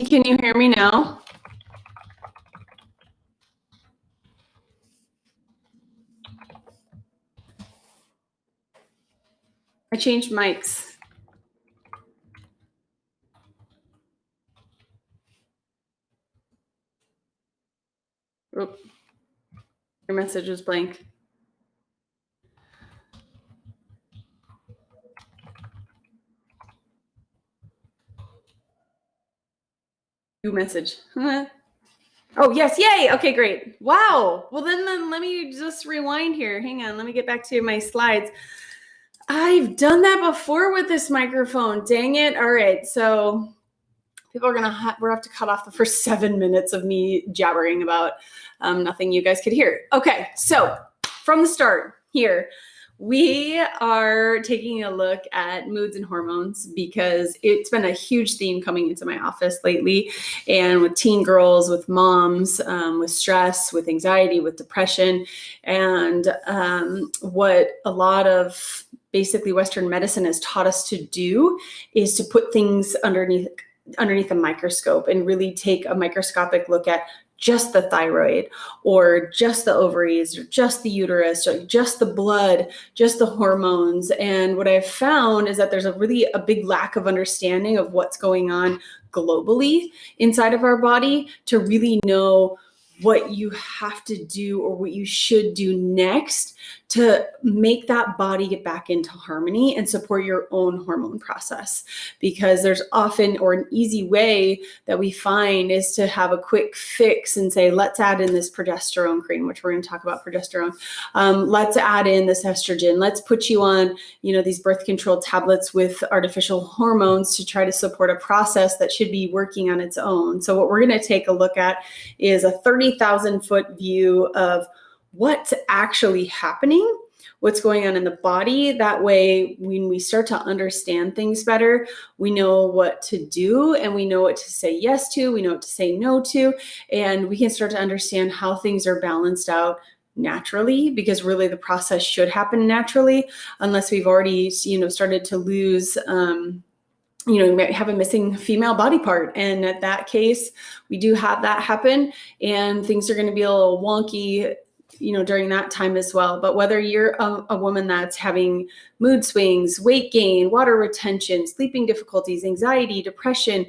Can you hear me now? I changed mics. Oop. Your message was blank. New message. Oh, yes. Yay. Okay, great. Wow. Well, then let me just rewind here. Hang on. Let me get back to my slides. I've done that before with this microphone. Dang it. All right. So people are going to we'll have to cut off the first 7 minutes of me jabbering about nothing you guys could hear. Okay. So from the start here, we are taking a look at moods and hormones because it's been a huge theme coming into my office lately. And with teen girls, with moms, with stress, with anxiety, with depression, and what a lot of basically Western medicine has taught us to do is to put things underneath a microscope and really take a microscopic look at just the thyroid or just the ovaries or just the uterus or just the blood, just the hormones. And what I've found is that there's a big lack of understanding of what's going on globally inside of our body to really know what you have to do or what you should do next to make that body get back into harmony and support your own hormone process. Because there's often, or an easy way that we find is to have a quick fix and say, let's add in this progesterone cream, which we're going to talk about progesterone. Let's add in this estrogen. Let's put you on, these birth control tablets with artificial hormones to try to support a process that should be working on its own. So what we're going to take a look at is a 30,000 foot view of what's actually happening, what's going on in the body. That way, when we start to understand things better, we know what to do and we know what to say yes to, we know what to say no to, and we can start to understand how things are balanced out naturally, because really the process should happen naturally, unless we've already, started to lose, you might have a missing female body part. And at that case, we do have that happen and things are going to be a little wonky, during that time as well. But whether you're a woman that's having mood swings, weight gain, water retention, sleeping difficulties, anxiety, depression,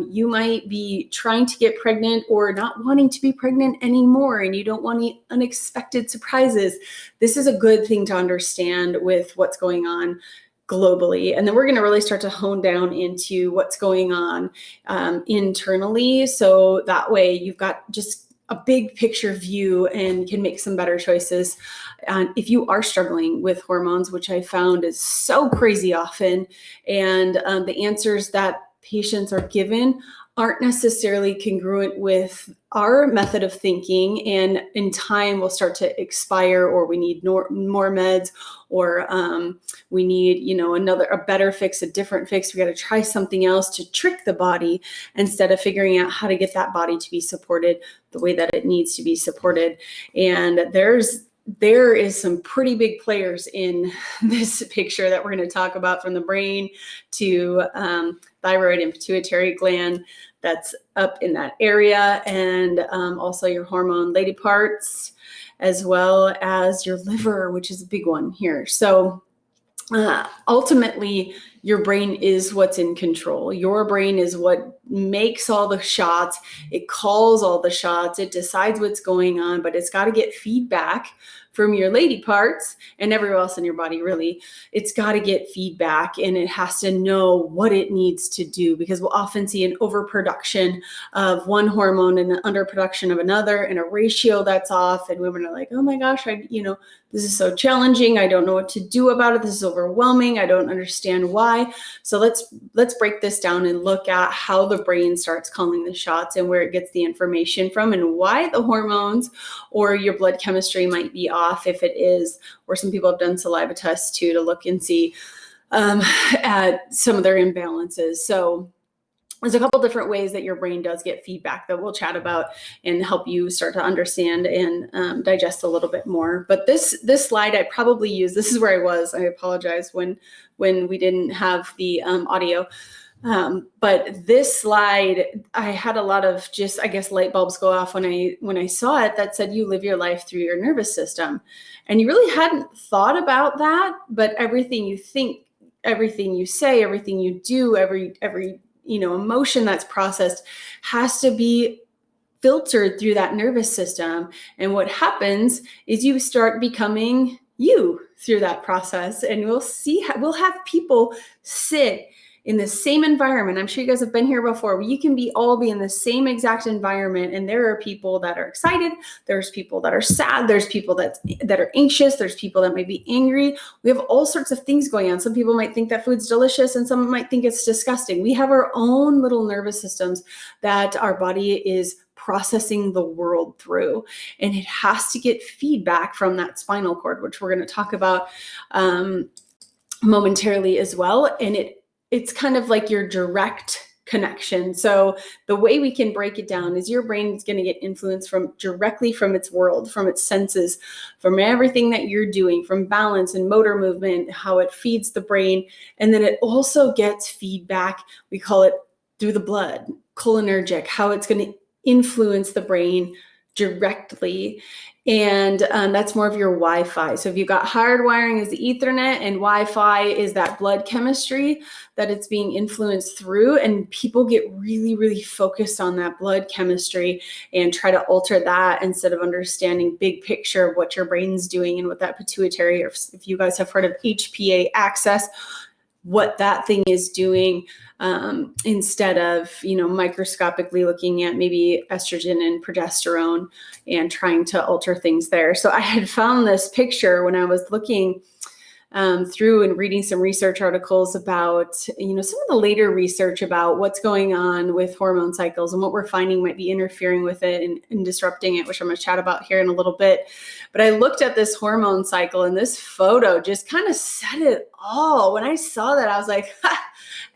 you might be trying to get pregnant or not wanting to be pregnant anymore, and you don't want any unexpected surprises. This is a good thing to understand with what's going on globally. And then we're going to really start to hone down into what's going on internally. So that way you've got just a big picture view and can make some better choices. If you are struggling with hormones, which I found is so crazy often, and the answers that patients are given aren't necessarily congruent with our method of thinking, and in time will start to expire, or we need more meds, or we need, a better fix, a different fix. We got to try something else to trick the body instead of figuring out how to get that body to be supported the way that it needs to be supported. And there is some pretty big players in this picture that we're going to talk about, from the brain to thyroid and pituitary gland that's up in that area, and also your hormone lady parts, as well as your liver, which is a big one here. So ultimately, your brain is what's in control. Your brain is what makes all the shots. It calls all the shots. It decides what's going on, but it's got to get feedback from your lady parts and everywhere else in your body, really. It's got to get feedback, and it has to know what it needs to do, because we'll often see an overproduction of one hormone and an underproduction of another, and a ratio that's off. And women are like, oh my gosh, this is so challenging. I don't know what to do about it. This is overwhelming. I don't understand why. So let's break this down and look at how the brain starts calling the shots and where it gets the information from, and why the hormones or your blood chemistry might be off, if it is, or some people have done saliva tests too to look and see at some of their imbalances. So there's a couple different ways that your brain does get feedback that we'll chat about and help you start to understand and digest a little bit more. But this slide I probably use, this is where I was, I apologize, when we didn't have the audio. But this slide, I had a lot of just, I guess, light bulbs go off when I saw it that said you live your life through your nervous system. And you really hadn't thought about that, but everything you think, everything you say, everything you do, every emotion that's processed has to be filtered through that nervous system. And what happens is you start becoming you through that process. And we'll have people sit in the same environment. I'm sure you guys have been here before, where you can all be in the same exact environment. And there are people that are excited. There's people that are sad. There's people that are anxious. There's people that might be angry. We have all sorts of things going on. Some people might think that food's delicious and some might think it's disgusting. We have our own little nervous systems that our body is processing the world through. And it has to get feedback from that spinal cord, which we're going to talk about momentarily as well. And it's kind of like your direct connection. So the way we can break it down is your brain is going to get influence directly from its world, from its senses, from everything that you're doing, from balance and motor movement, how it feeds the brain. And then it also gets feedback, we call it through the blood, cholinergic, how it's going to influence the brain directly. And that's more of your Wi-Fi. So if you've got hardwiring as the Ethernet and Wi-Fi is that blood chemistry that it's being influenced through, and people get really, really focused on that blood chemistry and try to alter that instead of understanding big picture of what your brain's doing and what that pituitary, or if you guys have heard of HPA axis, what that thing is doing, instead of, microscopically looking at maybe estrogen and progesterone and trying to alter things there. So I had found this picture when I was looking through and reading some research articles about, some of the later research about what's going on with hormone cycles and what we're finding might be interfering with it and disrupting it, which I'm going to chat about here in a little bit. But I looked at this hormone cycle, and this photo just kind of said it all. When I saw that, I was like,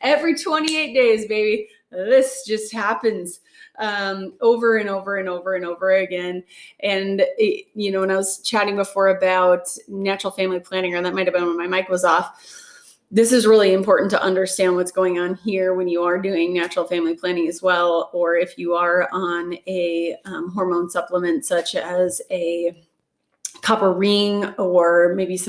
every 28 days, baby, this just happens over and over and over and over again. And, when I was chatting before about natural family planning, or that might have been when my mic was off, this is really important to understand what's going on here when you are doing natural family planning as well, or if you are on a hormone supplement such as a copper ring or maybe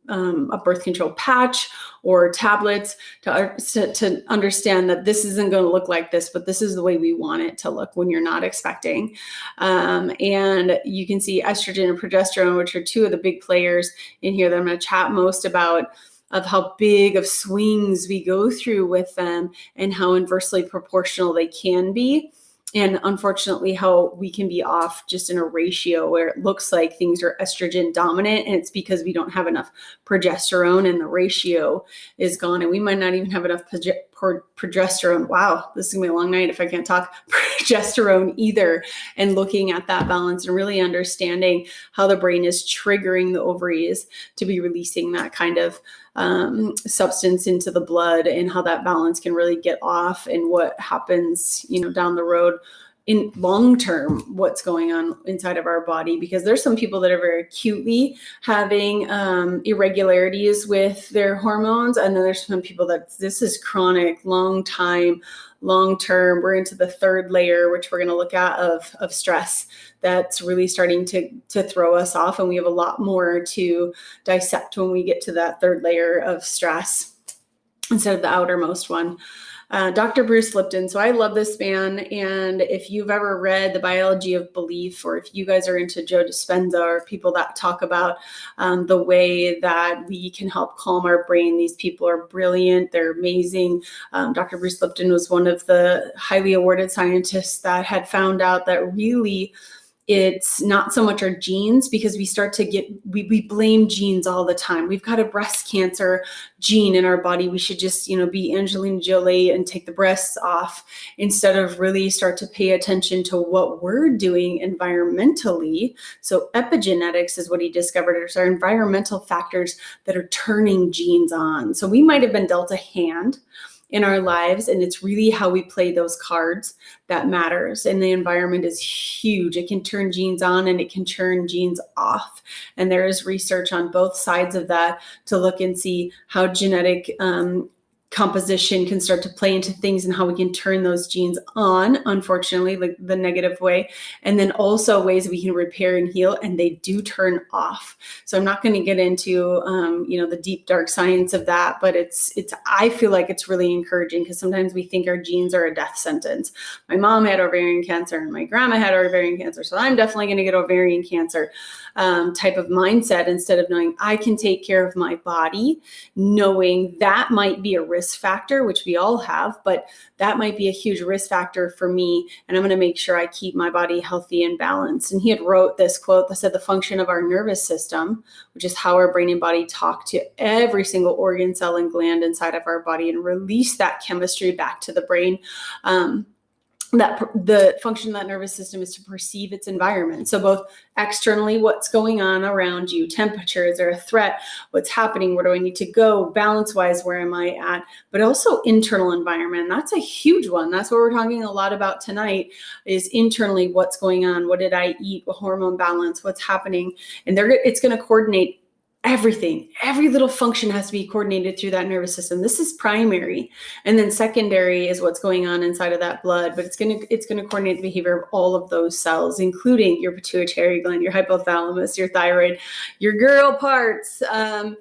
a birth control patch or tablets, to understand that this isn't going to look like this, but this is the way we want it to look when you're not expecting. And you can see estrogen and progesterone, which are two of the big players in here that I'm going to chat most about, of how big of swings we go through with them and how inversely proportional they can be. And unfortunately, how we can be off just in a ratio where it looks like things are estrogen dominant, and it's because we don't have enough progesterone and the ratio is gone. And we might not even have enough progesterone. Wow, this is gonna be a long night if I can't talk progesterone either. And looking at that balance and really understanding how the brain is triggering the ovaries to be releasing that kind of substance into the blood, and how that balance can really get off, and what happens, down the road in long term, what's going on inside of our body. Because there's some people that are very acutely having irregularities with their hormones, and then there's some people that this is chronic, long term. We're into the third layer, which we're going to look at of stress, that's really starting to throw us off. And we have a lot more to dissect when we get to that third layer of stress instead of the outermost one. Dr. Bruce Lipton. So I love this man. And if you've ever read The Biology of Belief, or if you guys are into Joe Dispenza, or people that talk about the way that we can help calm our brain, these people are brilliant. They're amazing. Dr. Bruce Lipton was one of the highly awarded scientists that had found out that really it's not so much our genes, because we blame genes all the time. We've got a breast cancer gene in our body. We should just, be Angelina Jolie and take the breasts off, instead of really start to pay attention to what we're doing environmentally. So epigenetics is what he discovered. There's our environmental factors that are turning genes on. So we might have been dealt a hand in our lives, and it's really how we play those cards that matters. And the environment is huge. It can turn genes on and it can turn genes off. And there is research on both sides of that to look and see how genetic composition can start to play into things and how we can turn those genes on, unfortunately, like the negative way. And then also ways we can repair and heal, and they do turn off. So I'm not going to get into, the deep, dark science of that, but I feel like it's really encouraging because sometimes we think our genes are a death sentence. My mom had ovarian cancer and my grandma had ovarian cancer. So I'm definitely going to get ovarian cancer type of mindset, instead of knowing I can take care of my body, knowing that might be a risk factor, which we all have, but that might be a huge risk factor for me. And I'm going to make sure I keep my body healthy and balanced. And he had wrote this quote that said, the function of our nervous system, which is how our brain and body talk to every single organ, cell, and gland inside of our body and release that chemistry back to the brain. That the function of that nervous system is to perceive its environment. So both externally, what's going on around you, temperature, is there a threat, what's happening, where do I need to go, balance wise, where am I at, but also internal environment. That's a huge one. That's what we're talking a lot about tonight, is internally, what's going on, what did I eat, hormone balance, what's happening. And it's going to coordinate everything. Every little function has to be coordinated through that nervous system. This is primary. And then secondary is what's going on inside of that blood, but it's going to coordinate the behavior of all of those cells, including your pituitary gland, your hypothalamus, your thyroid, your girl parts, and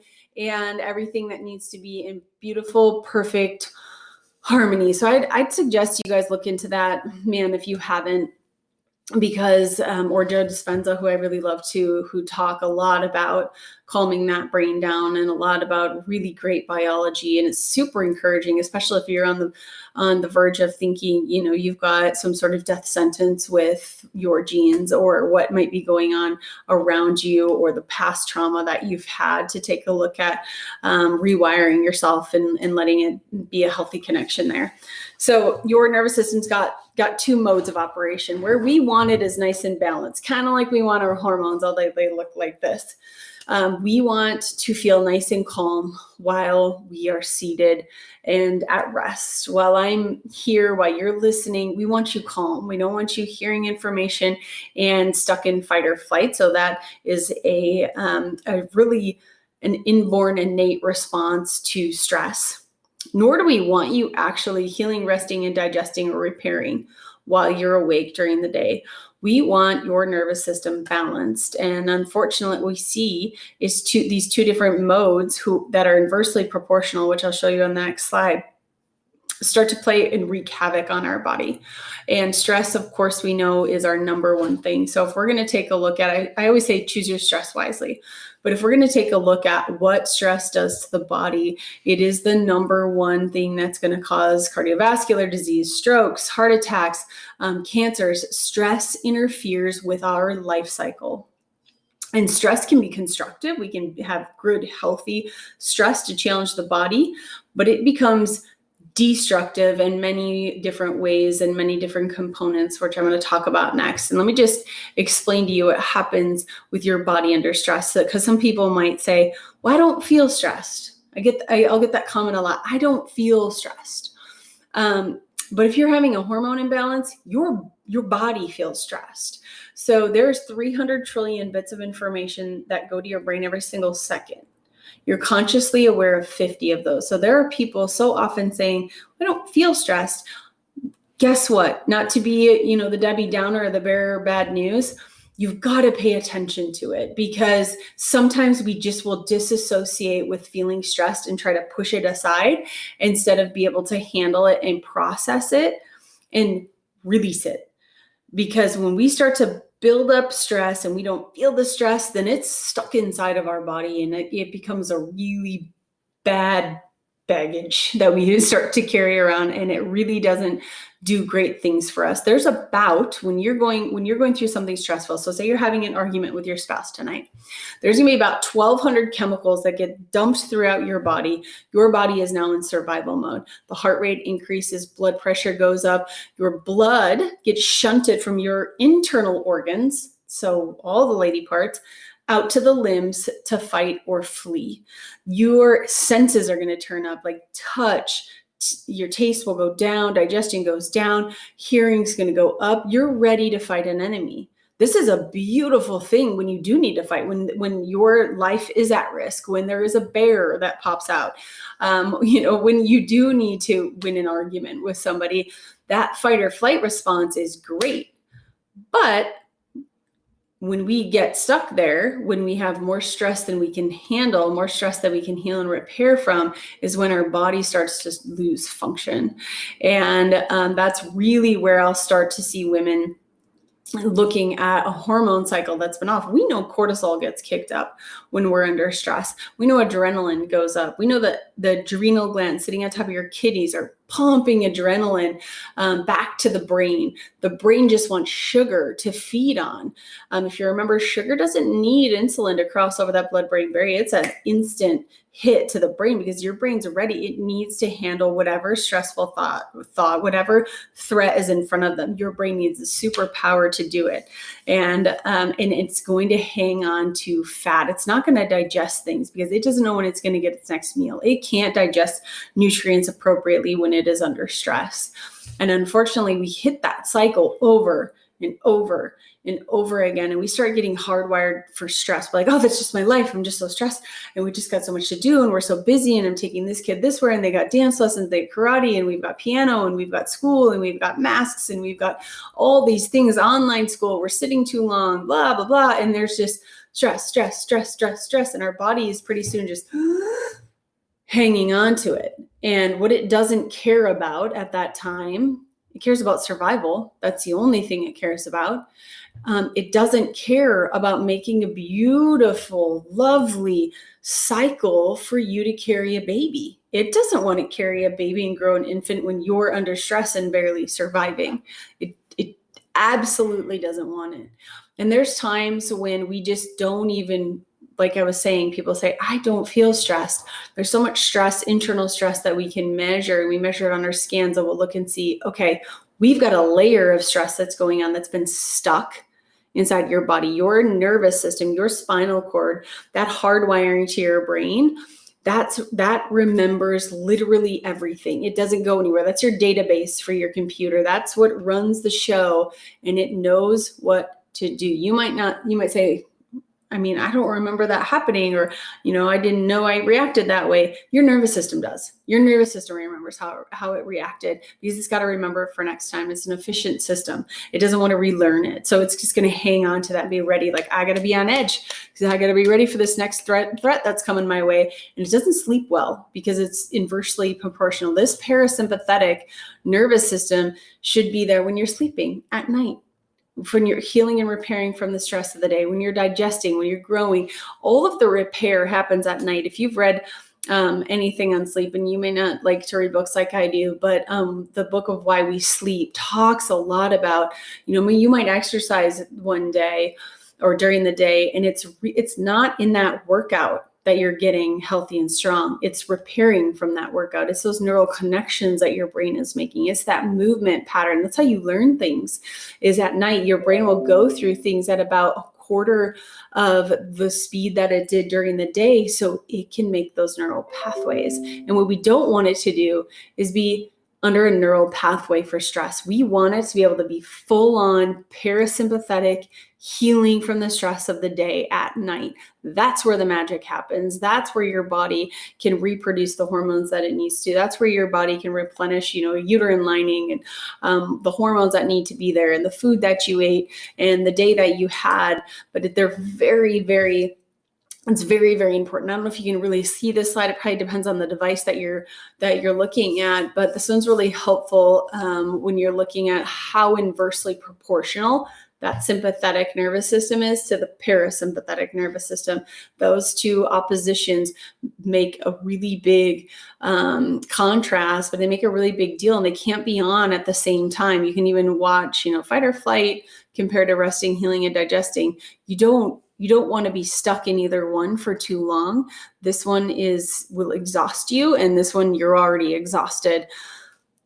everything that needs to be in beautiful, perfect harmony. So I'd suggest you guys look into that, man, if you haven't, because, or Joe Dispenza, who I really love too, who talk a lot about calming that brain down and a lot about really great biology. And it's super encouraging, especially if you're on the verge of thinking, you've got some sort of death sentence with your genes or what might be going on around you or the past trauma that you've had, to take a look at rewiring yourself and letting it be a healthy connection there. So your nervous system's got two modes of operation. Where we want it is nice and balanced, kind of like we want our hormones, although they look like this. We want to feel nice and calm while we are seated and at rest. While I'm here, while you're listening, we want you calm. We don't want you hearing information and stuck in fight or flight. So that is a really an inborn innate response to stress. Nor do we want you actually healing, resting, and digesting or repairing while you're awake during the day. We want your nervous system balanced. And unfortunately, what we see is these two different modes that are inversely proportional, which I'll show you on the next slide, start to play and wreak havoc on our body. And stress, of course, we know is our number one thing. So if we're going to take a look at it, I always say choose your stress wisely. But if we're going to take a look at what stress does to the body, it is the number one thing that's going to cause cardiovascular disease, strokes, heart attacks, cancers. Stress interferes with our life cycle. And stress can be constructive. We can have good, healthy stress to challenge the body, but it becomes destructive in many different ways and many different components, which I'm going to talk about next. And let me just explain to you what happens with your body under stress, because some people might say, well, I don't feel stressed. I'll get that comment a lot. I don't feel stressed. But if you're having a hormone imbalance, your body feels stressed. So there's 300 trillion bits of information that go to your brain every single second. You're consciously aware of 50 of those. So there are people so often saying, I don't feel stressed. Guess what? Not to be, the Debbie Downer or the bearer of bad news. You've got to pay attention to it, because sometimes we just will disassociate with feeling stressed and try to push it aside instead of be able to handle it and process it and release it. Because when we start to build up stress and we don't feel the stress, then it's stuck inside of our body and it becomes a really bad baggage that we start to carry around, and it really doesn't do great things for us. There's when you're going through something stressful, so say you're having an argument with your spouse tonight, there's gonna be about 1,200 chemicals that get dumped throughout your body. Your body is now in survival mode. The heart rate increases, blood pressure goes up, your blood gets shunted from your internal organs, so all the lady parts, out to the limbs to fight or flee. Your senses are going to turn up, like touch, your taste will go down, digestion goes down, hearing's going to go up. You're ready to fight an enemy. This is a beautiful thing when you do need to fight, when your life is at risk, when there is a bear that pops out, when you do need to win an argument with somebody, that fight or flight response is great. But when we get stuck there, when we have more stress than we can handle, more stress that we can heal and repair from, is when our body starts to lose function. And that's really where I'll start to see women looking at a hormone cycle that's been off. We know cortisol gets kicked up when we're under stress. We know adrenaline goes up. We know that the adrenal glands sitting on top of your kidneys are pumping adrenaline back to the brain. The brain just wants sugar to feed on. If you remember, sugar doesn't need insulin to cross over that blood-brain barrier. It's an instant hit to the brain because your brain's ready. It needs to handle whatever stressful thought, whatever threat is in front of them. Your brain needs the superpower to do it. And it's going to hang on to fat. It's not going to digest things because it doesn't know when it's going to get its next meal. It can't digest nutrients appropriately when it is under stress. And unfortunately, we hit that cycle over and over and over again. And we start getting hardwired for stress. We're like, oh, that's just my life. I'm just so stressed. And we just got so much to do. And we're so busy. And I'm taking this kid this way. And they got dance lessons, they karate, and we've got piano, and we've got school, and we've got masks, and we've got all these things, online school. We're sitting too long, blah, blah, blah. And there's just stress. And our body is pretty soon just hanging on to it. And what it doesn't care about at that time, it cares about survival. That's the only thing it cares about. It doesn't care about making a beautiful, lovely cycle for you to carry a baby. It doesn't want to carry a baby and grow an infant when you're under stress and barely surviving. It absolutely doesn't want it. And there's times when we just don't even, like I was saying, people say, I don't feel stressed. There's so much stress, internal stress that we can measure. We measure it on our scans and we'll look and see, okay, we've got a layer of stress that's going on that's been stuck inside your body, your nervous system, your spinal cord, that hardwiring to your brain. That remembers literally everything. It doesn't go anywhere. That's your database for your computer. That's what runs the show, and it knows what to do. You might say, I don't remember that happening, or, I didn't know I reacted that way. Your nervous system does. Your nervous system remembers how it reacted because it's got to remember it for next time. It's an efficient system. It doesn't want to relearn it. So it's just going to hang on to that and be ready. Like, I got to be on edge because I got to be ready for this next threat that's coming my way. And it doesn't sleep well because it's inversely proportional. This parasympathetic nervous system should be there when you're sleeping at night, when you're healing and repairing from the stress of the day, when you're digesting, when you're growing. All of the repair happens at night. If you've read anything on sleep, and you may not like to read books like I do, but the book of Why We Sleep talks a lot about, you might exercise one day or during the day, and it's not in that workout that you're getting healthy and strong. It's repairing from that workout. It's those neural connections that your brain is making. It's that movement pattern. That's how you learn things, is at night. Your brain will go through things at about a quarter of the speed that it did during the day, so it can make those neural pathways. And what we don't want it to do is be under a neural pathway for stress. We want it to be able to be full on parasympathetic, healing from the stress of the day at night. That's where the magic happens. That's where your body can reproduce the hormones that it needs to. That's where your body can replenish, uterine lining and the hormones that need to be there, and the food that you ate and the day that you had. But they're very, very It's very, very important. I don't know if you can really see this slide. It probably depends on the device that you're looking at, but this one's really helpful when you're looking at how inversely proportional that sympathetic nervous system is to the parasympathetic nervous system. Those two oppositions make a really big contrast, but they make a really big deal, and they can't be on at the same time. You can even watch, fight or flight compared to resting, healing, and digesting. You don't want to be stuck in either one for too long. This one will exhaust you, and this one you're already exhausted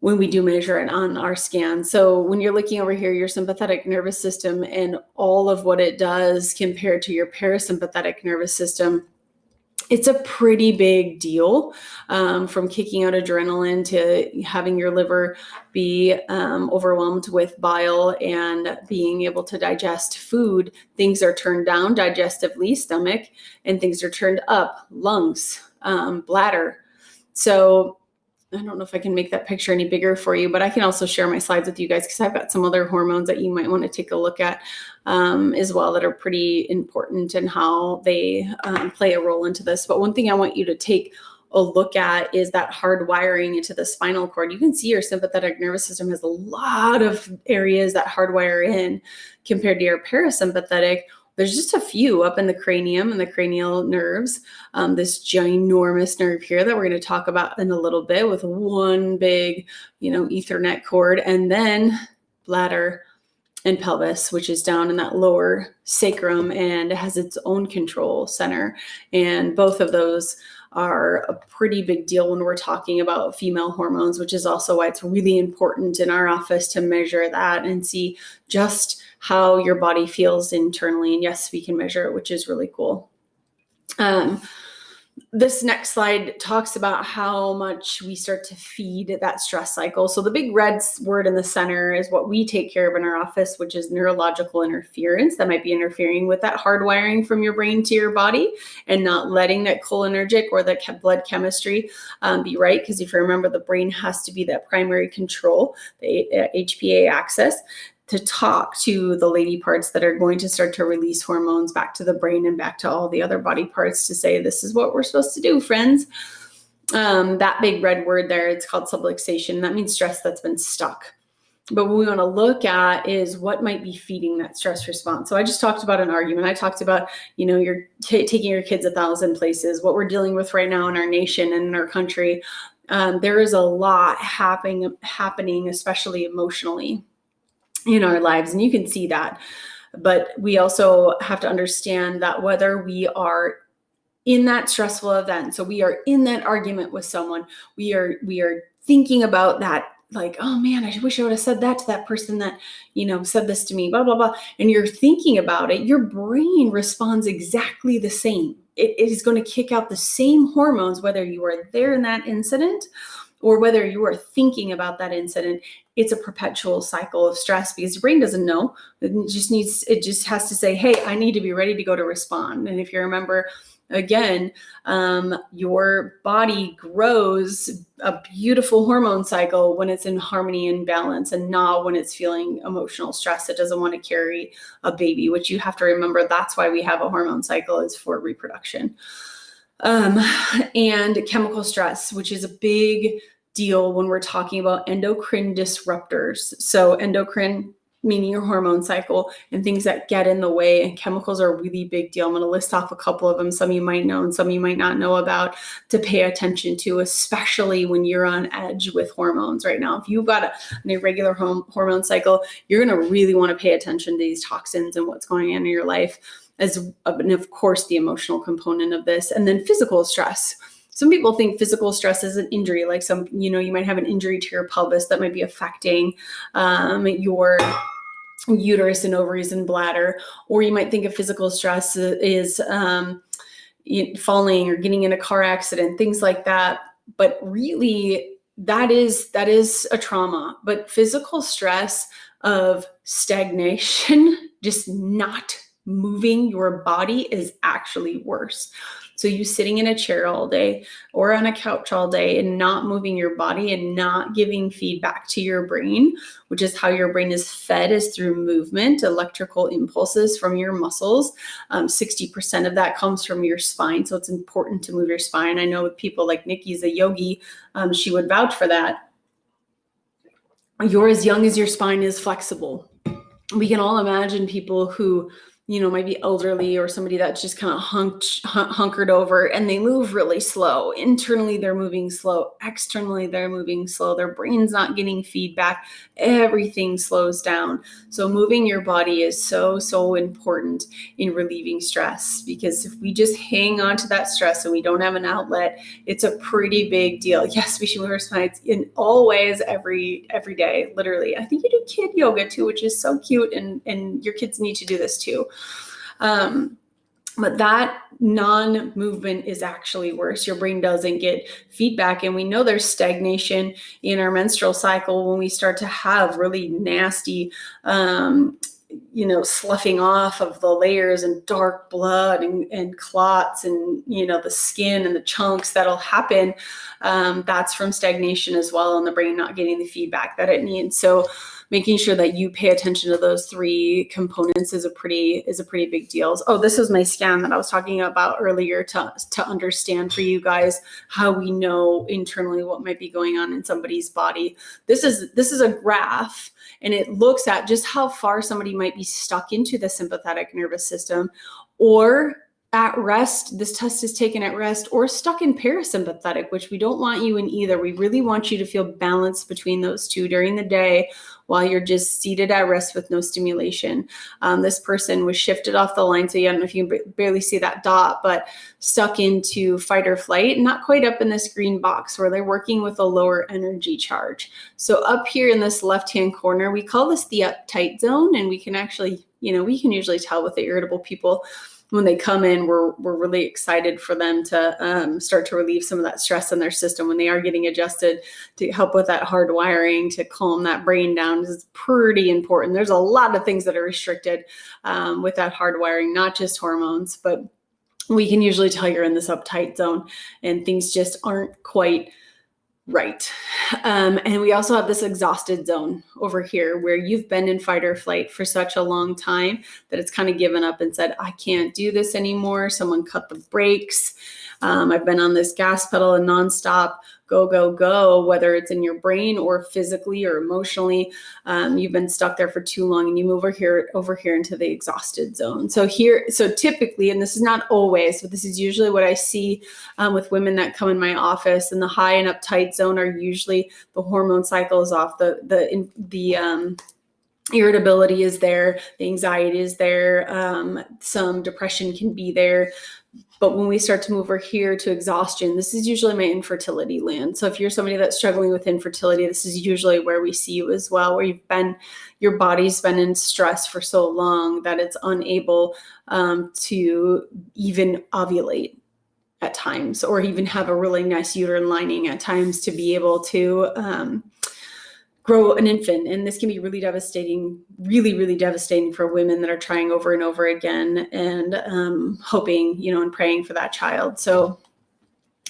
when we do measure it on our scan. So when you're looking over here, your sympathetic nervous system and all of what it does compared to your parasympathetic nervous system, It's a pretty big deal, from kicking out adrenaline to having your liver be overwhelmed with bile and being able to digest food. Things are turned down digestively, stomach, and things are turned up, lungs, bladder. So I don't know if I can make that picture any bigger for you, but I can also share my slides with you guys because I've got some other hormones that you might want to take a look at as well that are pretty important and how they play a role into this. But one thing I want you to take a look at is that hard wiring into the spinal cord. You can see your sympathetic nervous system has a lot of areas that hardwire in compared to your parasympathetic. There's just a few up in the cranium and the cranial nerves, this ginormous nerve here that we're going to talk about in a little bit with one big, Ethernet cord, and then bladder and pelvis, which is down in that lower sacrum and it has its own control center. And both of those are a pretty big deal when we're talking about female hormones, which is also why it's really important in our office to measure that and see just how your body feels internally. And yes, we can measure it, which is really cool. This next slide talks about how much we start to feed that stress cycle. So the big red word in the center is what we take care of in our office, which is neurological interference that might be interfering with that hardwiring from your brain to your body and not letting that cholinergic or the blood chemistry be right. Because if you remember, the brain has to be that primary control, the HPA axis, to talk to the lady parts that are going to start to release hormones back to the brain and back to all the other body parts to say, this is what we're supposed to do, friends. That big red word there, it's called subluxation. That means stress that's been stuck. But what we want to look at is what might be feeding that stress response. So I just talked about an argument. I talked about, you're taking your kids 1,000 places, what we're dealing with right now in our nation and in our country. There is a lot happening, especially emotionally, in our lives. And you can see that. But we also have to understand that whether we are in that stressful event, so we are in that argument with someone, we are thinking about that, like, oh man, I wish I would have said that to that person that, said this to me, blah, blah, blah. And you're thinking about it, your brain responds exactly the same. It is going to kick out the same hormones, whether you are there in that incident or whether you are thinking about that incident. It's a perpetual cycle of stress because your brain doesn't know. It just has to say, hey, I need to be ready to go to respond. And if you remember, again, your body grows a beautiful hormone cycle when it's in harmony and balance and not when it's feeling emotional stress. It doesn't want to carry a baby, which you have to remember. That's why we have a hormone cycle, is for reproduction. And chemical stress, which is a big deal when we're talking about endocrine disruptors. So endocrine meaning your hormone cycle and things that get in the way, and chemicals are a really big deal. I'm going to list off a couple of them. Some you might know and some you might not know about, to pay attention to, especially when you're on edge with hormones right now. If you've got an irregular hormone cycle, you're going to really want to pay attention to these toxins and what's going on in your life, and of course the emotional component of this. And then physical stress. Some people think physical stress is an injury, like you might have an injury to your pelvis that might be affecting your uterus and ovaries and bladder, or you might think of physical stress is falling or getting in a car accident, things like that. But really, that is a trauma. But physical stress of stagnation, just not moving your body, is actually worse. So you sitting in a chair all day or on a couch all day and not moving your body and not giving feedback to your brain, which is how your brain is fed, is through movement, electrical impulses from your muscles. 60% of that comes from your spine. So it's important to move your spine. I know with people like Nikki's a yogi, she would vouch for that. You're as young as your spine is flexible. We can all imagine people who might be elderly or somebody that's just kind of hunkered over and they move really slow. Internally, they're moving slow. Externally, they're moving slow. Their brain's not getting feedback. Everything slows down. So moving your body is so, so important in relieving stress, because if we just hang on to that stress and we don't have an outlet, it's a pretty big deal. Yes, we should move our spines in all ways every day, literally. I think you do kid yoga too, which is so cute, and your kids need to do this too. But that non-movement is actually worse. Your brain doesn't get feedback. And we know there's stagnation in our menstrual cycle when we start to have really nasty, sloughing off of the layers and dark blood and clots and, the skin and the chunks that'll happen. That's from stagnation as well, and the brain not getting the feedback that it needs. So making sure that you pay attention to those three components is a pretty big deal. Oh, this is my scan that I was talking about earlier to understand for you guys how we know internally what might be going on in somebody's body. This is a graph, and it looks at just how far somebody might be stuck into the sympathetic nervous system, or at rest. This test is taken at rest, or stuck in parasympathetic, which we don't want you in either. We really want you to feel balanced between those two during the day while you're just seated at rest with no stimulation. This person was shifted off the line, so I don't know if you can barely see that dot, but stuck into fight or flight, not quite up in this green box where they're working with a lower energy charge. So up here in this left-hand corner, we call this the uptight zone, and we can actually, we can usually tell with the irritable people when they come in. We're really excited for them to start to relieve some of that stress in their system when they are getting adjusted, to help with that hard wiring, to calm that brain down. This is pretty important. There's a lot of things that are restricted with that hard wiring, not just hormones, but we can usually tell you're in this uptight zone and things just aren't quite right. And we also have this exhausted zone over here where you've been in fight or flight for such a long time that it's kind of given up and said, I can't do this anymore. Someone cut the brakes. I've been on this gas pedal and nonstop, go, go, go, whether it's in your brain or physically or emotionally. You've been stuck there for too long, and you move over here into the exhausted zone. So typically, and this is not always, but this is usually what I see with women that come in my office, and the high and uptight zone are usually the hormone cycle is off, the irritability is there, the anxiety is there, some depression can be there. But when we start to move over here to exhaustion, this is usually my infertility land. So if you're somebody that's struggling with infertility, this is usually where we see you as well, where your body's been in stress for so long that it's unable to even ovulate at times, or even have a really nice uterine lining at times to be able to grow an infant. And this can be really devastating, really, really devastating for women that are trying over and over again and hoping, and praying for that child. So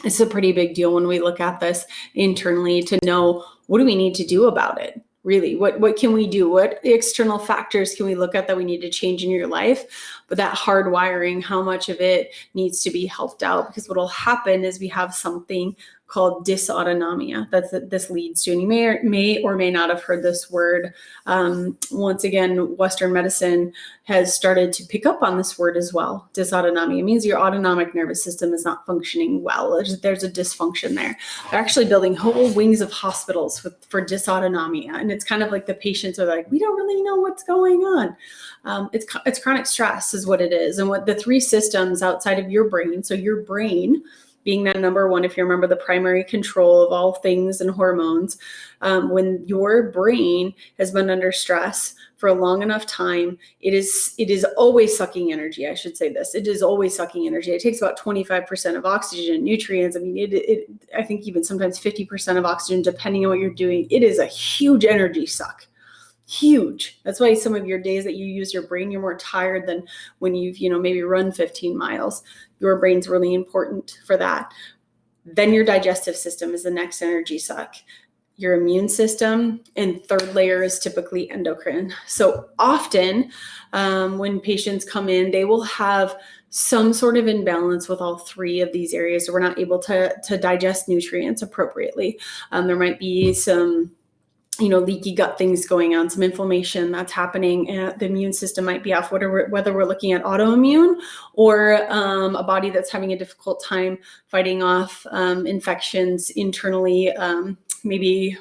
it's a pretty big deal when we look at this internally to know, what do we need to do about it? Really, what can we do? What external factors can we look at that we need to change in your life? But that hard wiring, how much of it needs to be helped out? Because what will happen is we have something called dysautonomia this leads to. And you may or may not have heard this word. Once again, Western medicine has started to pick up on this word as well. Dysautonomia. It means your autonomic nervous system is not functioning well. There's a dysfunction there. They're actually building whole wings of hospitals for dysautonomia. And it's kind of like the patients are like, we don't really know what's going on. It's chronic stress is what it is. And what the three systems outside of your brain, so your brain being that number one, if you remember, the primary control of all things and hormones, when your brain has been under stress for a long enough time, it is always sucking energy. I should say this. It is always sucking energy. It takes about 25% of oxygen and nutrients. I mean, I think even sometimes 50% of oxygen, depending on what you're doing. It is a huge energy suck. Huge. That's why some of your days that you use your brain, you're more tired than when you've, maybe run 15 miles. Your brain's really important for that. Then your digestive system is the next energy suck. Your immune system, and third layer is typically endocrine. So often when patients come in, they will have some sort of imbalance with all three of these areas. So we're not able to digest nutrients appropriately. There might be some leaky gut things going on, some inflammation that's happening. The immune system might be off, whether we're looking at autoimmune or a body that's having a difficult time fighting off infections internally. Maybe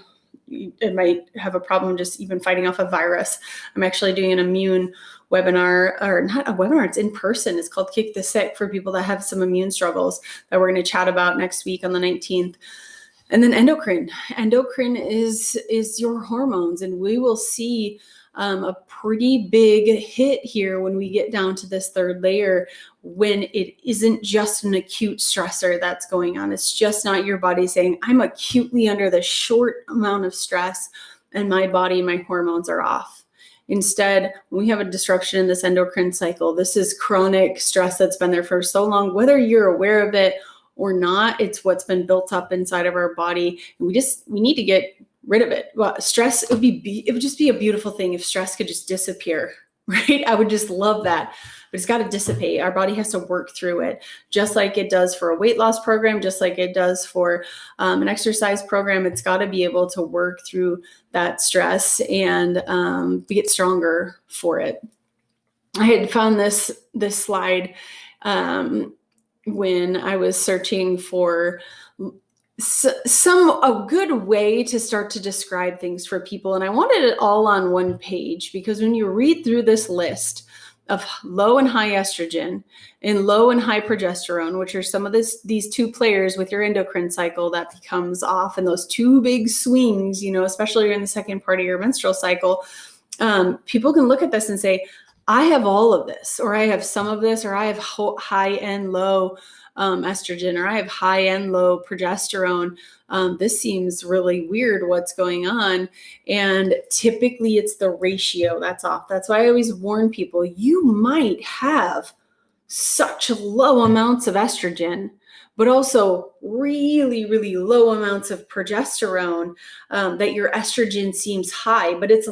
it might have a problem just even fighting off a virus. I'm actually doing an immune webinar, or not a webinar, it's in person. It's called Kick the Sick, for people that have some immune struggles that we're going to chat about next week on the 19th. And then endocrine is your hormones. And we will see a pretty big hit here when we get down to this third layer, when it isn't just an acute stressor that's going on. It's just not your body saying, I'm acutely under the short amount of stress and my body, my hormones are off. Instead, when we have a disruption in this endocrine cycle, this is chronic stress that's been there for so long, whether you're aware of it or not, it's what's been built up inside of our body. And we need to get rid of it. Well, stress, it would just be a beautiful thing if stress could just disappear, right? I would just love that. But it's got to dissipate. Our body has to work through it, just like it does for a weight loss program, just like it does for an exercise program. It's got to be able to work through that stress and get stronger for it. I had found this slide when I was searching for a good way to start to describe things for people. And I wanted it all on one page, because when you read through this list of low and high estrogen and low and high progesterone, which are some of these two players with your endocrine cycle that becomes off, and those two big swings, especially during the second part of your menstrual cycle, people can look at this and say, I have all of this, or I have some of this, or I have high and low estrogen, or I have high and low progesterone. This seems really weird. What's going on? And typically it's the ratio that's off. That's why I always warn people, you might have such low amounts of estrogen, but also really, really low amounts of progesterone, that your estrogen seems high, but it's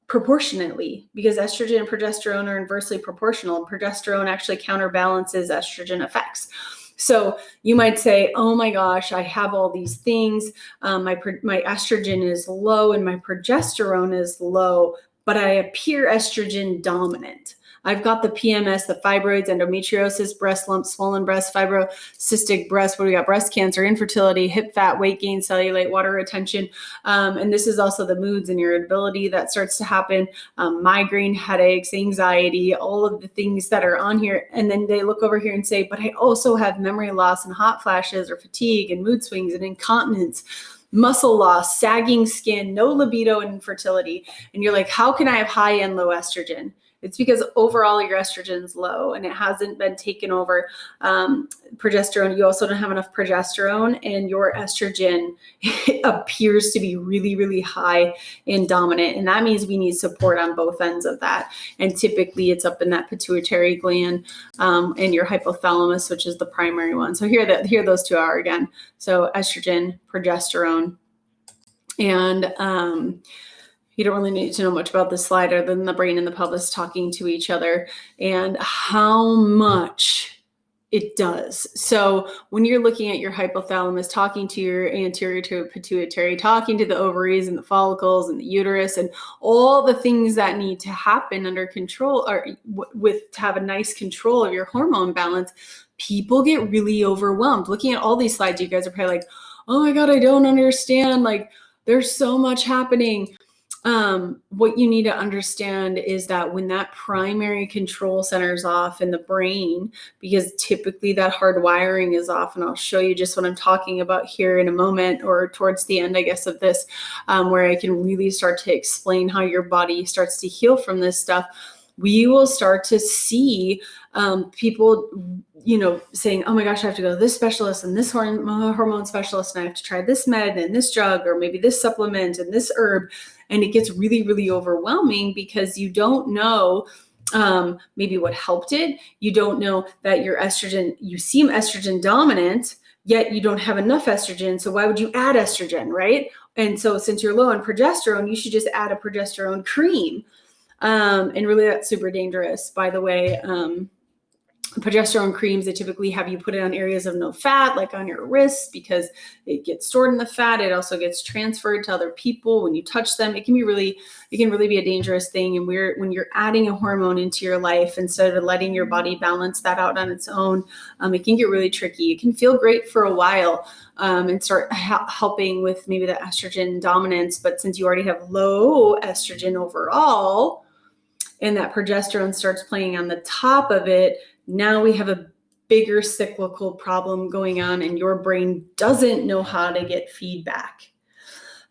proportionately, because estrogen and progesterone are inversely proportional, and progesterone actually counterbalances estrogen effects. So you might say, oh my gosh, I have all these things. My estrogen is low and my progesterone is low, but I appear estrogen dominant. I've got the PMS, the fibroids, endometriosis, breast lumps, swollen breast, fibrocystic breast, we got breast cancer, infertility, hip fat, weight gain, cellulite, water retention. And this is also the moods and irritability that starts to happen, migraine, headaches, anxiety, all of the things that are on here. And then they look over here and say, but I also have memory loss and hot flashes or fatigue and mood swings and incontinence, muscle loss, sagging skin, no libido, and infertility. And you're like, how can I have high and low estrogen? It's because overall your estrogen is low and it hasn't been taken over. Progesterone, you also don't have enough progesterone, and your estrogen appears to be really, really high and dominant. And that means we need support on both ends of that. And typically it's up in that pituitary gland and your hypothalamus, which is the primary one. So here those two are again. So estrogen, progesterone, and you don't really need to know much about this slide other than the brain and the pelvis talking to each other and how much it does. So when you're looking at your hypothalamus, talking to your anterior to pituitary, talking to the ovaries and the follicles and the uterus and all the things that need to happen under control, or to have a nice control of your hormone balance, people get really overwhelmed. Looking at all these slides, you guys are probably like, oh my God, I don't understand. Like, there's so much happening. What you need to understand is that when that primary control center is off in the brain, because typically that hard wiring is off, and I'll show you just what I'm talking about here in a moment, or towards the end, I guess, of this, where I can really start to explain how your body starts to heal from this stuff. We will start to see people, saying, oh my gosh, I have to go to this specialist and this hormone specialist, and I have to try this med and this drug, or maybe this supplement and this herb. And it gets really, really overwhelming because you don't know maybe what helped it. You don't know that your estrogen, you seem estrogen dominant, yet you don't have enough estrogen. So why would you add estrogen, right? And so since you're low on progesterone, you should just add a progesterone cream. And really that's super dangerous, by the way. Progesterone creams, they typically have you put it on areas of no fat, like on your wrists, because it gets stored in the fat. It also gets transferred to other people when you touch them. It can really be a dangerous thing. And when you're adding a hormone into your life, instead of letting your body balance that out on its own, it can get really tricky. It can feel great for a while and start helping with maybe the estrogen dominance. But since you already have low estrogen overall, and that progesterone starts playing on the top of it, now we have a bigger cyclical problem going on, and your brain doesn't know how to get feedback.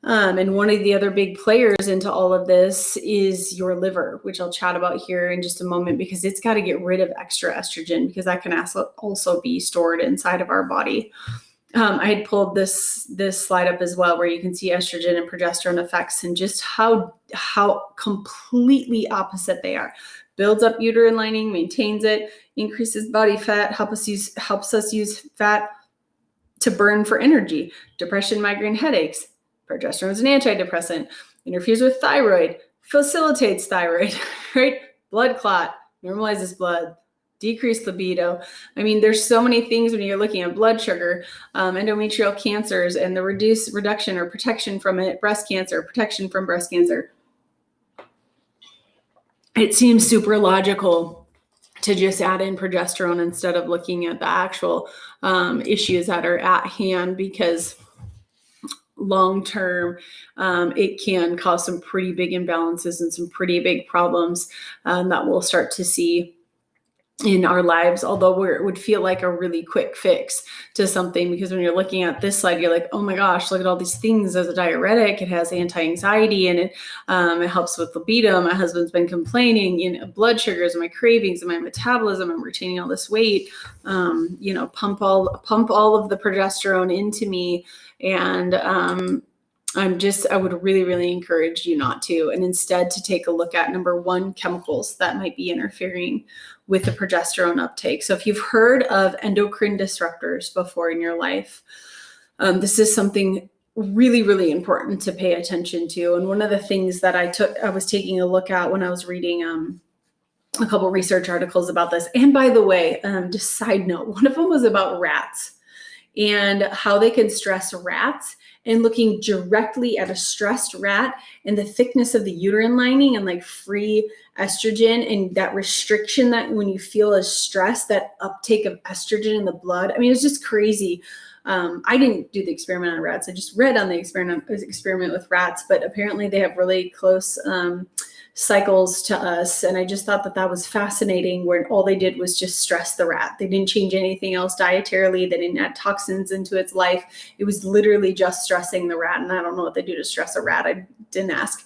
And one of the other big players into all of this is your liver, which I'll chat about here in just a moment, because it's got to get rid of extra estrogen, because that can also be stored inside of our body. I had pulled this slide up as well, where you can see estrogen and progesterone effects and just how completely opposite they are. Builds up uterine lining, maintains it, increases body fat, helps us use fat to burn for energy. Depression, migraine, headaches. Progesterone is an antidepressant. Interferes with thyroid, facilitates thyroid, right? Blood clot, normalizes blood, decreased libido. I mean, there's so many things when you're looking at blood sugar, endometrial cancers, and the reduction or protection from it, breast cancer, protection from breast cancer. It seems super logical to just add in progesterone instead of looking at the actual issues that are at hand, because long-term, it can cause some pretty big imbalances and some pretty big problems that we'll start to see in our lives, although it would feel like a really quick fix to something, because when you're looking at this slide, you're like, oh my gosh, look at all these things as a diuretic. It has anti-anxiety in it. It helps with libido. My husband's been complaining, blood sugars and my cravings and my metabolism. I'm retaining all this weight. Pump all of the progesterone into me. And I would really, really encourage you not to, and instead to take a look at, number one, chemicals that might be interfering with the progesterone uptake. So if you've heard of endocrine disruptors before in your life, this is something really, really important to pay attention to. And one of the things that I was taking a look at when I was reading a couple research articles about this. And by the way, just side note, one of them was about rats and how they can stress rats, and looking directly at a stressed rat and the thickness of the uterine lining and like free estrogen, and that restriction that when you feel as stress, that uptake of estrogen in the blood. I mean, it's just crazy. I didn't do the experiment on rats. I just read on the experiment with rats, but apparently they have really close cycles to us. And I just thought that was fascinating, where all they did was just stress the rat. They didn't change anything else dietarily. They didn't add toxins into its life. It was literally just stressing the rat. And I don't know what they do to stress a rat. I didn't ask.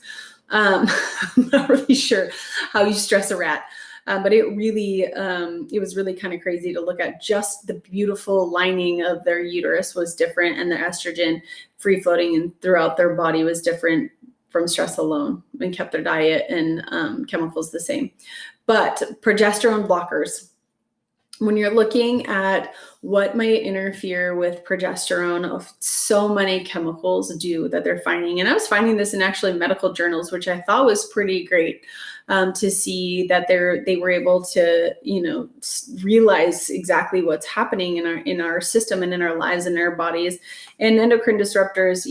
I'm not really sure how you stress a rat. But it was really kind of crazy to look at. Just the beautiful lining of their uterus was different, and the estrogen free floating and throughout their body was different from stress alone, and kept their diet and chemicals the same. But progesterone blockers, when you're looking at what might interfere with progesterone, so many chemicals do that they're finding. And I was finding this in actually medical journals, which I thought was pretty great to see that they were able to, realize exactly what's happening in our system and in our lives and our bodies. And endocrine disruptors,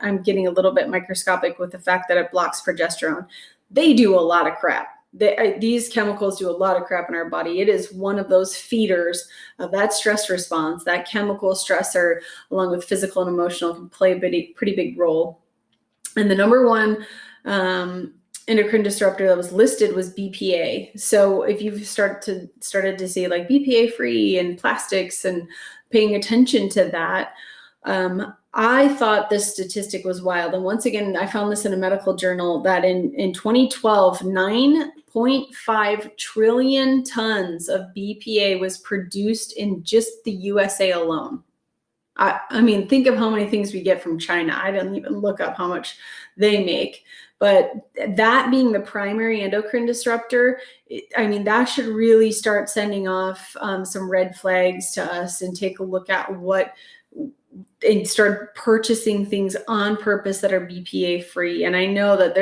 I'm getting a little bit microscopic with the fact that it blocks progesterone. They do a lot of crap. These chemicals do a lot of crap in our body. It is one of those feeders of that stress response. That chemical stressor, along with physical and emotional, can play a pretty big role. And the number one endocrine disruptor that was listed was BPA. So if you've started to see like BPA free and plastics and paying attention to that, I thought this statistic was wild. And once again, I found this in a medical journal that in 2012, 9.5 trillion tons of BPA was produced in just the USA alone. I mean, think of how many things we get from China. I didn't even look up how much they make. But that being the primary endocrine disruptor, that should really start sending off some red flags to us, and take a look at and start purchasing things on purpose that are BPA free. And I know that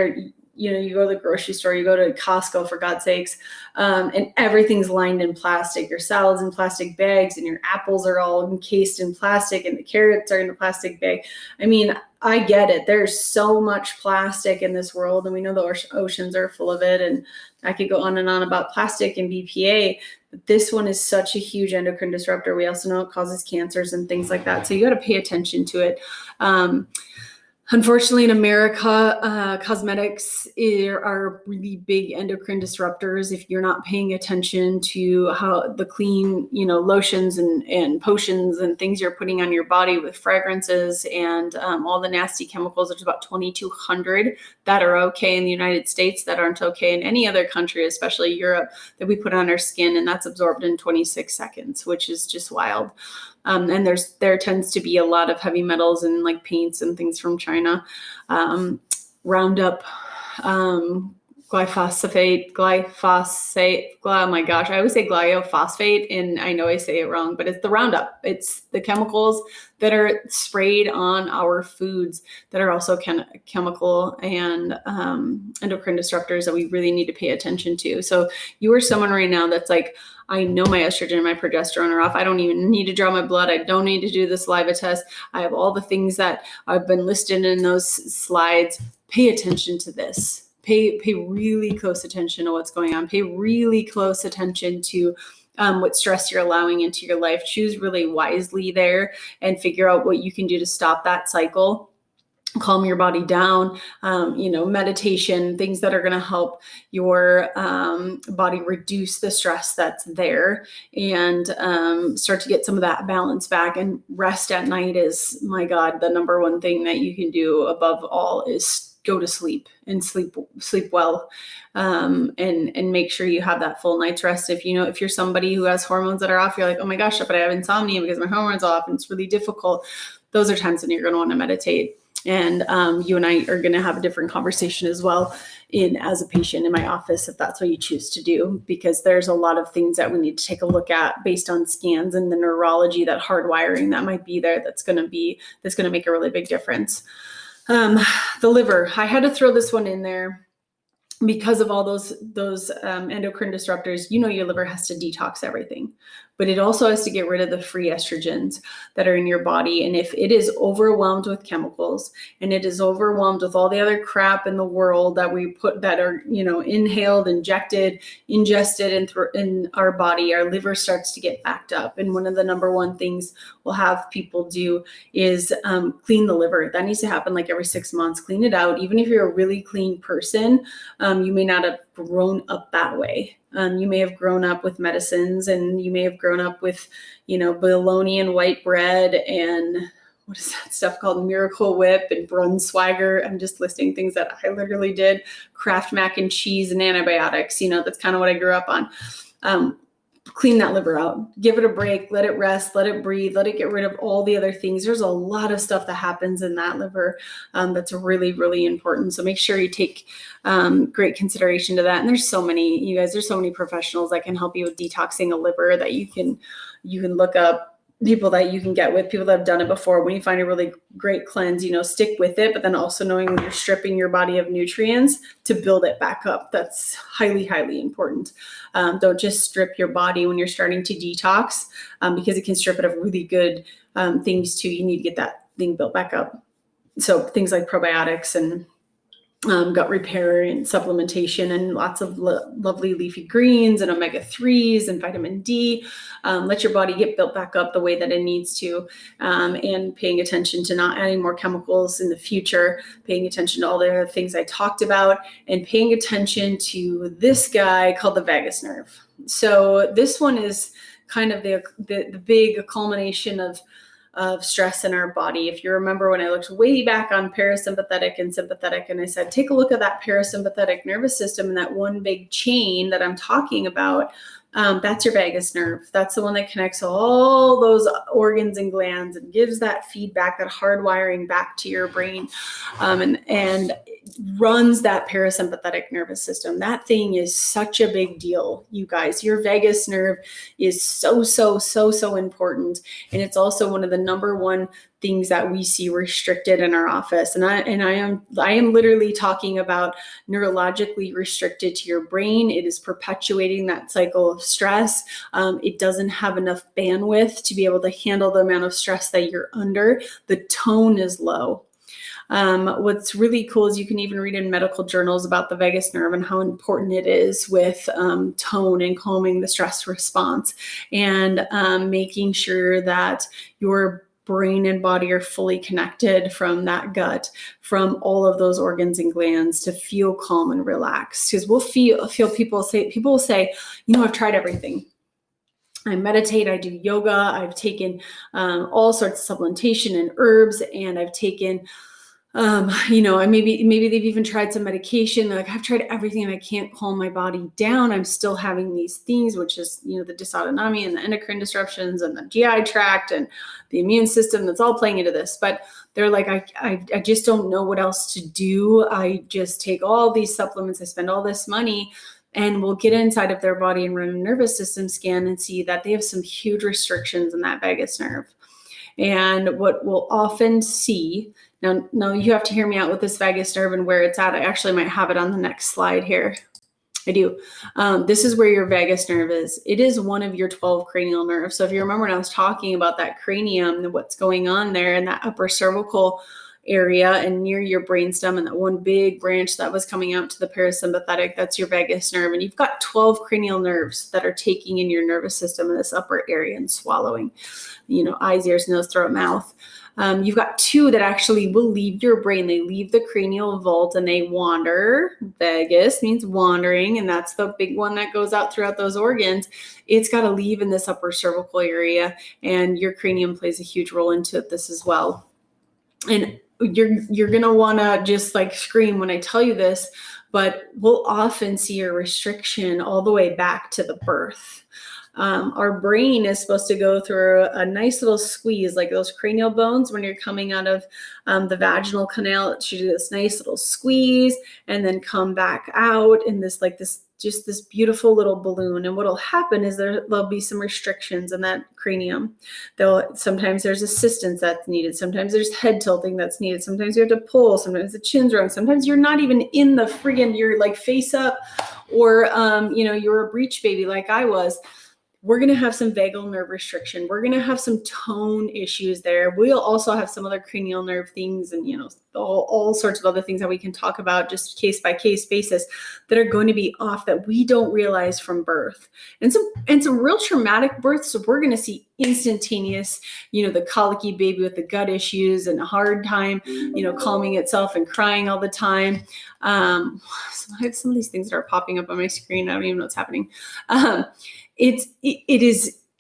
you go to the grocery store, you go to Costco, for God's sakes, and everything's lined in plastic. Your salad's in plastic bags, and your apples are all encased in plastic, and the carrots are in a plastic bag. I mean, I get it. There's so much plastic in this world, and we know the oceans are full of it. And I could go on and on about plastic and BPA, but this one is such a huge endocrine disruptor. We also know it causes cancers and things like that. So you got to pay attention to it. Unfortunately, in America, cosmetics are really big endocrine disruptors. If you're not paying attention to how the clean, lotions and potions and things you're putting on your body with fragrances and all the nasty chemicals, there's about 2,200 that are okay in the United States that aren't okay in any other country, especially Europe, that we put on our skin, and that's absorbed in 26 seconds, which is just wild. And there tends to be a lot of heavy metals and like paints and things from China. Roundup, glyphosate. Oh my gosh, I always say glyphosate, and I know I say it wrong, but it's the Roundup. It's the chemicals that are sprayed on our foods that are also chemical and endocrine disruptors that we really need to pay attention to. So you are someone right now that's like, I know my estrogen and my progesterone are off. I don't even need to draw my blood. I don't need to do the saliva test. I have all the things that have been listed in those slides. Pay attention to this. Pay really close attention to what's going on. Pay really close attention to what stress you're allowing into your life. Choose really wisely there and figure out what you can do to stop that cycle. Calm your body down, meditation, things that are going to help your body reduce the stress that's there and start to get some of that balance back. And rest at night is, my God, the number one thing that you can do above all is go to sleep and sleep well, and make sure you have that full night's rest. If you're somebody who has hormones that are off, you're like, oh my gosh, but I have insomnia because my hormones are off and it's really difficult. Those are times when you're going to want to meditate. And you and I are going to have a different conversation as well as a patient in my office, if that's what you choose to do, because there's a lot of things that we need to take a look at based on scans and the neurology, that hardwiring that might be there, that's going to make a really big difference. The liver, I had to throw this one in there because of all those endocrine disruptors. Your liver has to detox everything, but it also has to get rid of the free estrogens that are in your body. And if it is overwhelmed with chemicals and it is overwhelmed with all the other crap in the world that we put, that are, inhaled, ingested in our body, our liver starts to get backed up. And one of the number one things we'll have people do is clean the liver. That needs to happen like every 6 months. Clean it out. Even if you're a really clean person, you may not have grown up that way. You may have grown up with medicines, and you may have grown up with, bologna and white bread and what is that stuff called? Miracle Whip and Brunswiger. I'm just listing things that I literally did. Kraft mac and cheese and antibiotics. That's kind of what I grew up on. Clean that liver out, give it a break, let it rest, let it breathe, let it get rid of all the other things. There's a lot of stuff that happens in that liver that's really, really important. So make sure you take great consideration to that. And there's so many professionals that can help you with detoxing a liver that you can look up. People that you can get with, people that have done it before. When you find a really great cleanse, stick with it, but then also knowing when you're stripping your body of nutrients to build it back up. That's highly, highly important. Don't just strip your body when you're starting to detox, because it can strip it of really good things too. You need to get that thing built back up. So things like probiotics and gut repair and supplementation and lots of lovely leafy greens and omega-3s and vitamin D. Let your body get built back up the way that it needs to, and paying attention to not adding more chemicals in the future, paying attention to all the other things I talked about, and paying attention to this guy called the vagus nerve. So this one is kind of the big culmination of stress in our body. If you remember when I looked way back on parasympathetic and sympathetic, and I said, take a look at that parasympathetic nervous system and that one big chain that I'm talking about, that's your vagus nerve. That's the one that connects all those organs and glands and gives that feedback, that hardwiring back to your brain, and runs that parasympathetic nervous system. That thing is such a big deal, you guys. Your vagus nerve is so important. And it's also one of the number one things that we see restricted in our office. And I am literally talking about neurologically restricted to your brain. It is perpetuating that cycle of stress. It doesn't have enough bandwidth to be able to handle the amount of stress that you're under. The tone is low. What's really cool is you can even read in medical journals about the vagus nerve and how important it is with tone and calming the stress response, and making sure that your brain and body are fully connected from that gut, from all of those organs and glands to feel calm and relaxed. Because we'll feel people will say, I've tried everything. I meditate, I do yoga, I've taken all sorts of supplementation and herbs, and I've taken, maybe they've even tried some medication. They're like, I've tried everything and I can't calm my body down. I'm still having these things, which is, the dysautonomia and the endocrine disruptions and the GI tract and the immune system that's all playing into this. But they're like, I just don't know what else to do. I just take all these supplements. I spend all this money. And we'll get inside of their body and run a nervous system scan and see that they have some huge restrictions in that vagus nerve. And what we'll often see, now you have to hear me out with this vagus nerve and where it's at. I actually might have it on the next slide here. I do. This is where your vagus nerve is. It is one of your 12 cranial nerves. So if you remember when I was talking about that cranium and what's going on there in that upper cervical area and near your brainstem, and that one big branch that was coming out to the parasympathetic, that's your vagus nerve. And you've got 12 cranial nerves that are taking in your nervous system in this upper area and swallowing, eyes, ears, nose, throat, mouth. You've got 2 that actually will leave your brain. They leave the cranial vault and they wander. Vagus means wandering, and that's the big one that goes out throughout those organs. It's got to leave in this upper cervical area, and your cranium plays a huge role into this as well. And you're going to want to just like scream when I tell you this, but we'll often see a restriction all the way back to the birth. Our brain is supposed to go through a nice little squeeze, like those cranial bones when you're coming out of the vaginal canal. It should do this nice little squeeze and then come back out in this beautiful little balloon. And what'll happen is there'll be some restrictions in that cranium. Sometimes there's assistance that's needed. Sometimes there's head tilting that's needed. Sometimes you have to pull. Sometimes the chin's wrong. Sometimes you're not even in the you're like face up, or you're a breech baby like I was. We're going to have some vagal nerve restriction. We're going to have some tone issues there. We'll also have some other cranial nerve things and, all sorts of other things that we can talk about just case by case basis that are going to be off that we don't realize from birth. And some real traumatic births. So we're going to see instantaneous, the colicky baby with the gut issues and a hard time, calming itself and crying all the time. So I have some of these things that are popping up on my screen. I don't even know what's happening. It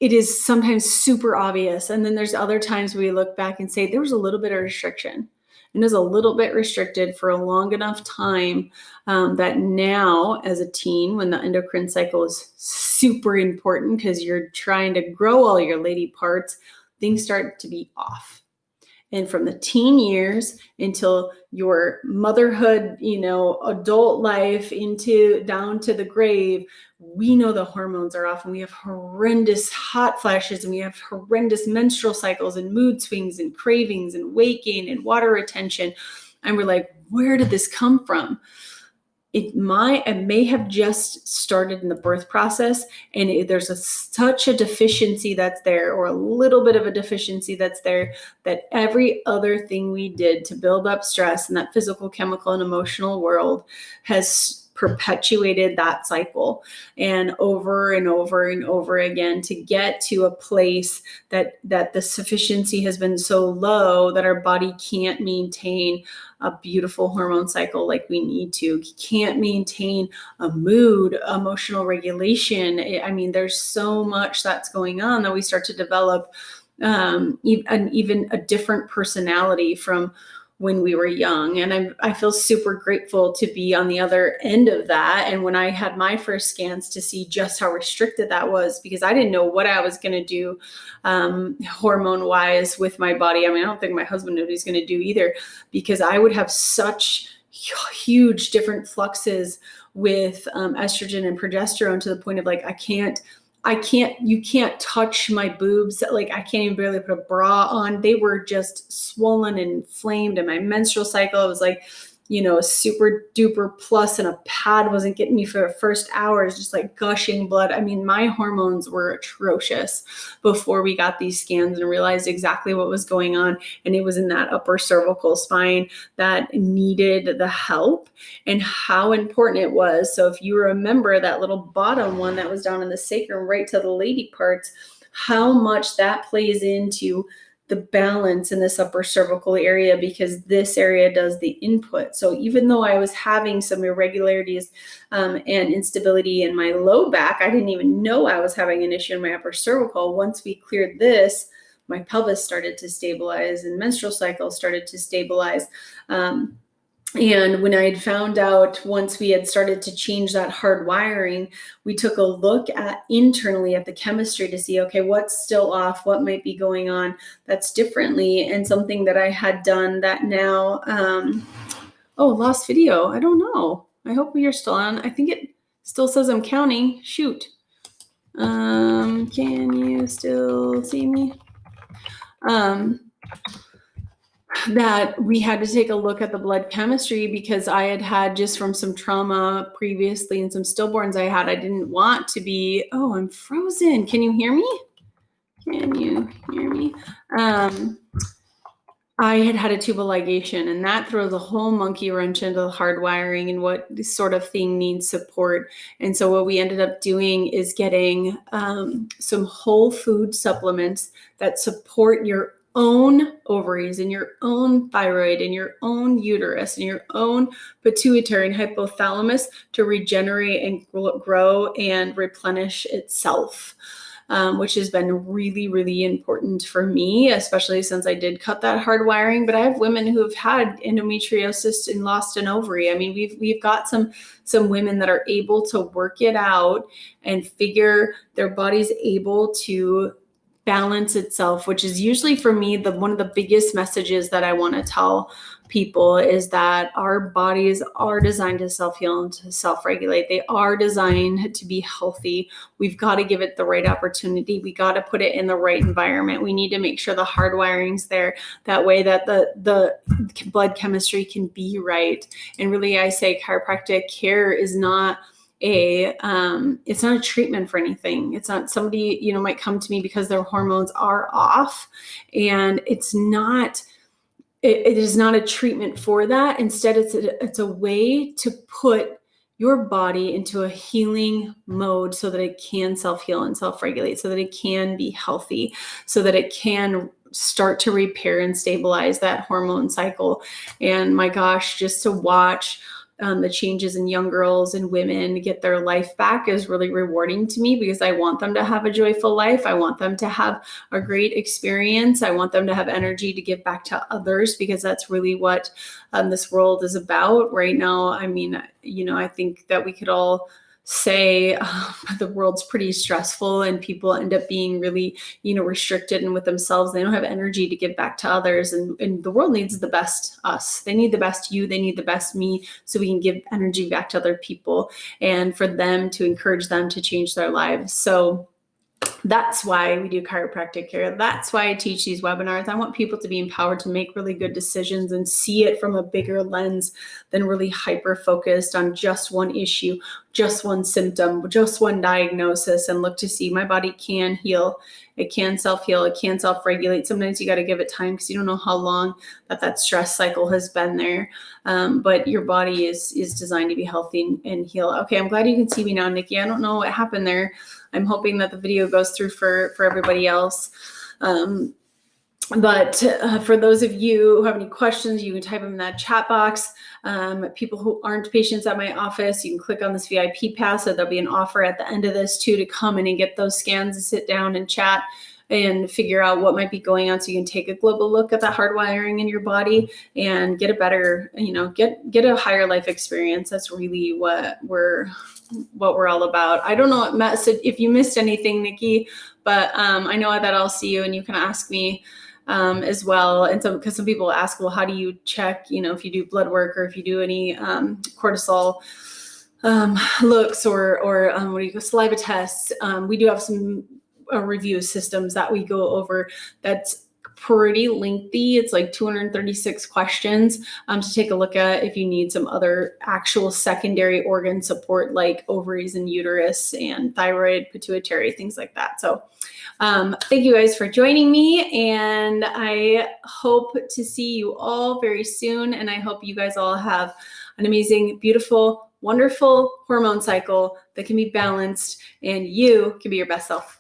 is sometimes super obvious. And then there's other times we look back and say, there was a little bit of restriction. And it was a little bit restricted for a long enough time that now as a teen, when the endocrine cycle is super important because you're trying to grow all your lady parts, things start to be off. And from the teen years until your motherhood, adult life down to the grave, we know the hormones are off and we have horrendous hot flashes and we have horrendous menstrual cycles and mood swings and cravings and weight gain and water retention. And we're like, where did this come from? It may have just started in the birth process, and there's such a deficiency that's there, or a little bit of a deficiency that's there, that every other thing we did to build up stress in that physical, chemical, and emotional world has perpetuated that cycle, and over and over and over again, to get to a place that the sufficiency has been so low that our body can't maintain a beautiful hormone cycle like we need to. Can't maintain a mood, emotional regulation. I mean, there's so much that's going on that we start to develop even a different personality from when we were young. And I feel super grateful to be on the other end of that. And when I had my first scans, to see just how restricted that was, because I didn't know what I was going to do hormone wise with my body. I mean, I don't think my husband knew what he's going to do either, because I would have such huge different fluxes with estrogen and progesterone, to the point of like, you can't touch my boobs. Like, I can't even barely put a bra on. They were just swollen and inflamed. And my menstrual cycle, it was like, a super duper plus, and a pad wasn't getting me for the first hours, just like gushing blood. I mean, my hormones were atrocious before we got these scans and realized exactly what was going on. And it was in that upper cervical spine that needed the help, and how important it was. So if you remember that little bottom one that was down in the sacrum, right to the lady parts, how much that plays into the balance in this upper cervical area, because this area does the input. So even though I was having some irregularities and instability in my low back, I didn't even know I was having an issue in my upper cervical. Once we cleared this, my pelvis started to stabilize and menstrual cycle started to stabilize. And when I had found out, once we had started to change that hard wiring, we took a look at internally at the chemistry to see, okay, what's still off, what might be going on that's differently. And something that I had done that now, lost video. I don't know. I hope you're still on. I think it still says I'm counting. Shoot. Can you still see me? That we had to take a look at the blood chemistry, because I had just from some trauma previously and some stillborns I didn't want to be, I'm frozen. Can you hear me? Can you hear me? I had a tubal ligation, and that throws a whole monkey wrench into the hard wiring and what sort of thing needs support. And so what we ended up doing is getting some whole food supplements that support your own ovaries and your own thyroid and your own uterus and your own pituitary and hypothalamus to regenerate and grow and replenish itself. Which has been really, really important for me, especially since I did cut that hard wiring. But I have women who have had endometriosis and lost an ovary. I mean, we've got some women that are able to work it out and figure their body's able to balance itself, which is usually for me one of the biggest messages that I want to tell people is that our bodies are designed to self-heal and to self-regulate. They are designed to be healthy. We've got to give it the right opportunity. We got to put it in the right environment. We need to make sure the hard wiring's there. That way that the blood chemistry can be right. And really, I say chiropractic care is not it's not a treatment for anything. It's not somebody, might come to me because their hormones are off, and it is not a treatment for that. Instead, it's a way to put your body into a healing mode so that it can self-heal and self-regulate, so that it can be healthy, so that it can start to repair and stabilize that hormone cycle. And my gosh, just to watch the changes in young girls and women get their life back is really rewarding to me, because I want them to have a joyful life. I want them to have a great experience. I want them to have energy to give back to others, because that's really what this world is about right now. I mean, I think that we could all say the world's pretty stressful and people end up being really, restricted and with themselves. They don't have energy to give back to others. And the world needs the best us. They need the best you. They need the best me, so we can give energy back to other people and for them to encourage them to change their lives. So that's why we do chiropractic care. That's why I teach these webinars. I want people to be empowered to make really good decisions and see it from a bigger lens than really hyper-focused on just one issue, just one symptom, just one diagnosis, and look to see my body can heal. It can self-heal. It can self-regulate. Sometimes you got to give it time, because you don't know how long that stress cycle has been there. But your body is designed to be healthy and heal. Okay, I'm glad you can see me now, Nikki. I don't know what happened there. I'm hoping that the video goes through for everybody else. But for those of you who have any questions, you can type them in that chat box. People who aren't patients at my office, you can click on this VIP pass. So there'll be an offer at the end of this too, to come in and get those scans and sit down and chat and figure out what might be going on, so you can take a global look at the hard wiring in your body and get a better, get a higher life experience. That's really what we're all about. I don't know if you missed anything, Nikki, but I know that I'll see you and you can ask me as well. And so, because some people ask, well, how do you check, if you do blood work or if you do any cortisol looks or saliva tests. We do have some review systems that we go over that's pretty lengthy. It's like 236 questions to take a look at if you need some other actual secondary organ support, like ovaries and uterus and thyroid, pituitary, things like that. So thank you guys for joining me, and I hope to see you all very soon. And I hope you guys all have an amazing, beautiful, wonderful hormone cycle that can be balanced, and you can be your best self.